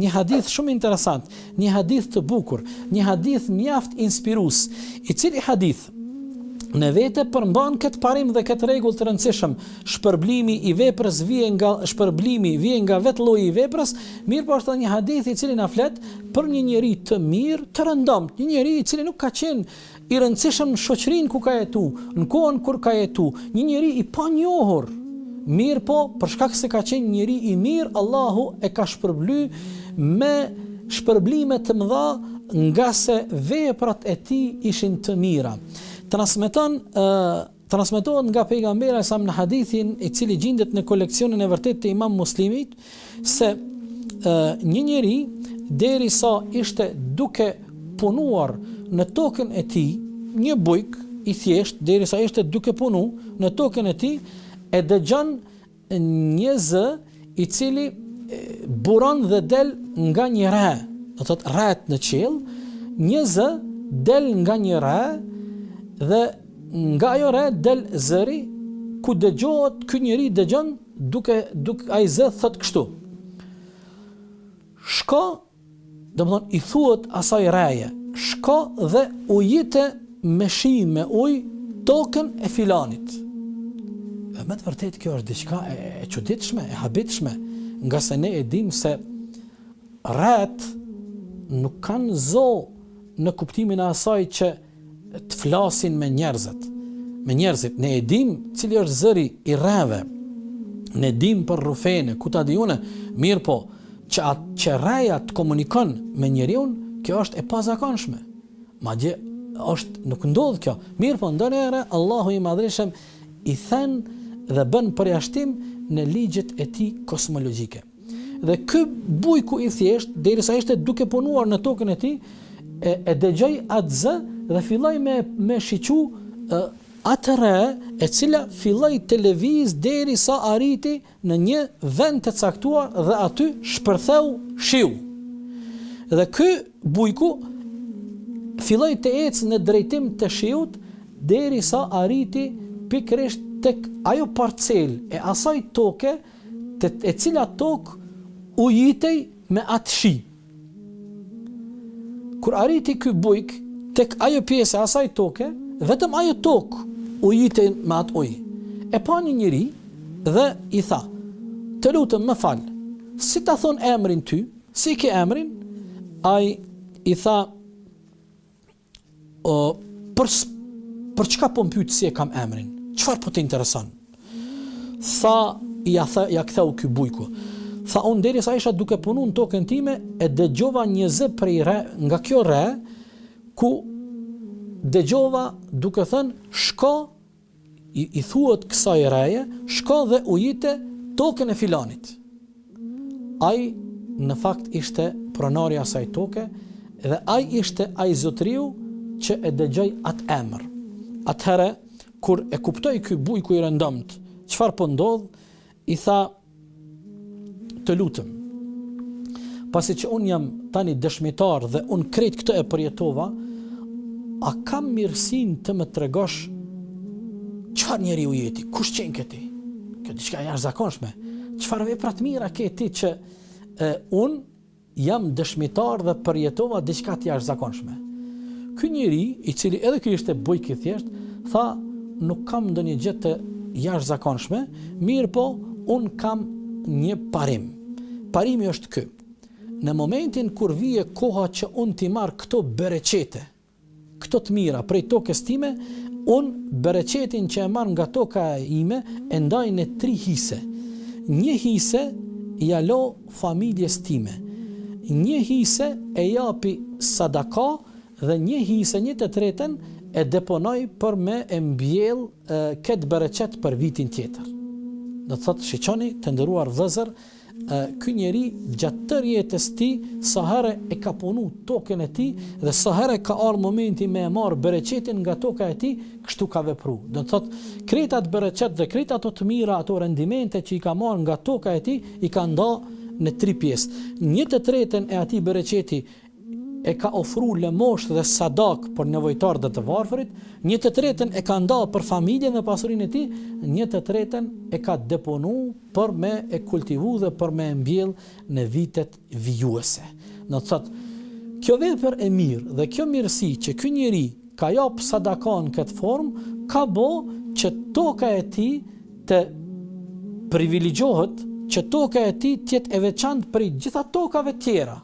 Një hadith shumë interesant, një hadith të bukur, një hadith mjaft inspirues, i cili hadith në vete përmban këtë parim dhe këtë rregull të rëndësishëm. Shpërblimi i veprës vjen nga vetë lloji i veprës, mirë po është një hadith i cili na flet për një njeri të mirë, të rëndomt, një njeri i cili nuk ka qenë i rëndësishëm në shoqërinë ku ka jetu, në kohën kur ka jetu, një njeri i panjohur. Mirë po, për shkak se ka qenë njeri i mirë, Allahu e ka shpërbly me shpërblime të mëdha nga se veprat e tij ishin të mira. Transmetohet nga pejgamberi sa në hadithin i cili gjendet në koleksionin e vërtet të Imam Muslimit se një njeri derisa ishte duke punuar në tokën e tij, një bujk i thjesht derisa ishte duke punu në tokën e tij, e dëgjon një zë i cili buron dhe del nga një re, do thotë rret në qiell, një zë del nga një re dhe nga ajo re del zëri ku dëgjohet, ky njeri dëgjon duke ai zë thot kështu. Shko, domethënë i thuhet asaj reje, shko dhe ujite me shi me ujë tokën e filanit. Dhe me të vërtet kjo është diçka e çuditshme, e habitshme, nga se ne e dim se rret nuk kanë zo në kuptimin e asaj që të flasin me njerëzit. Ne e dim cili është zëri i rreve, ne dim për rufene, ku ta di une, mirë po, që rreja të komunikon me njeriu, kjo është e pazakonshme. Madje nuk ndodh kjo. Mirë po, ndonjëherë Allahu i Madhreshëm i thën dhe bën përjashtim në ligjet e tij kozmologjike. Dhe ky bujku i thjesht, derisa ishte duke punuar në tokën e tij, e dëgjoi atë zë dhe filloi me shiqu atë re e cila filloi të lëviz derisa arriti në një vend të caktuar dhe aty shpërtheu shiu. Dhe ky bujku filloi të ecë në drejtim të shiut derisa arriti pikërisht tek ajo parcel e asaj toke e cila tokë ujitej me atë shi. Kur arriti ky bujk tek ajo pjesë e asaj toke, vetëm ajo tokë ujitej me atë ujë. E pa një njeri dhe i tha: "Të lutem më fal. Si ta thon emrin ty? Si ke emrin?" Ai i tha: "Për çka po mpyet si e kam emrin? Çfarë po të intereson?" Ja ktheu ky bujku. Tha: "Unë derisa isha duke punu në tokën time, e dëgjova një zë prej re, nga kjo re, ku dëgjova duke thënë, shko, i thuhet kësaj reje, shko dhe ujite tokën e filanit." Ai në fakt ishte pronari asaj toke dhe ai ishte ai zotriu që e dëgjoi atë emër. Atëherë, kur e kuptoi ky bujku i rëndomt, çfarë po ndodh, i tha: "Të lutem, pasi që unë jam tani dëshmitar dhe unë krejt këtë e përjetova, a kam mirësin të më tregosh çfarë njeri u jeti, kush qenë këti? Kjo diçka e jashtëzakonshme. Çfarë vepra të mira ke ti që unë jam dëshmitar dhe përjetova diçka të jashtëzakonshme." Ky njeri, i cili edhe ky ishte bujk i thjesht, tha: "Nuk kam ndonjë gjë të jashtëzakonshme, mirë po, unë kam një parim. Parimi është ky. Në momentin kur vije koha që unë t'i marr këto bereqete, këto të mira prej tokës time, unë bereqetin që e marr nga toka ime e ndaj në 3 hise. Një hise ja lo familjes time, një hise e japi sadaka dhe një hise, një të tretën, e deponoj për me e mbjell këtë bereqet për vitin tjetër." Do të thotë, shiqoni të nderuar vëllezër, ky njeri gjatë tërë jetës tij, sa herë e ka punu tokën e tij dhe sa herë ka ardhur momenti me e marr bereqetin nga toka e tij, kështu ka vepruar. Do të thotë, krejt atë bereqet dhe krejt ato të mira, ato rendimente që i ka marr nga toka e tij, i ka nda në 3 pjesë. Një të tretën e atij bereqeti e ka ofru lëmosh dhe sadak për nevojtar dhe të varfërit, 1/3 e ka nda për familjen dhe pasurinë e tij, 1/3 e ka deponu për me e kultivu dhe për me e mbjell në vitet vijuese. Në të thotë, kjo vepër e mirë dhe kjo mirësi që ky njeri ka jap sadakan në këtë formë, ka bo që toka e tij të privilegjohet, që toka e tij të jetë e veçantë prej gjitha tokave tjera.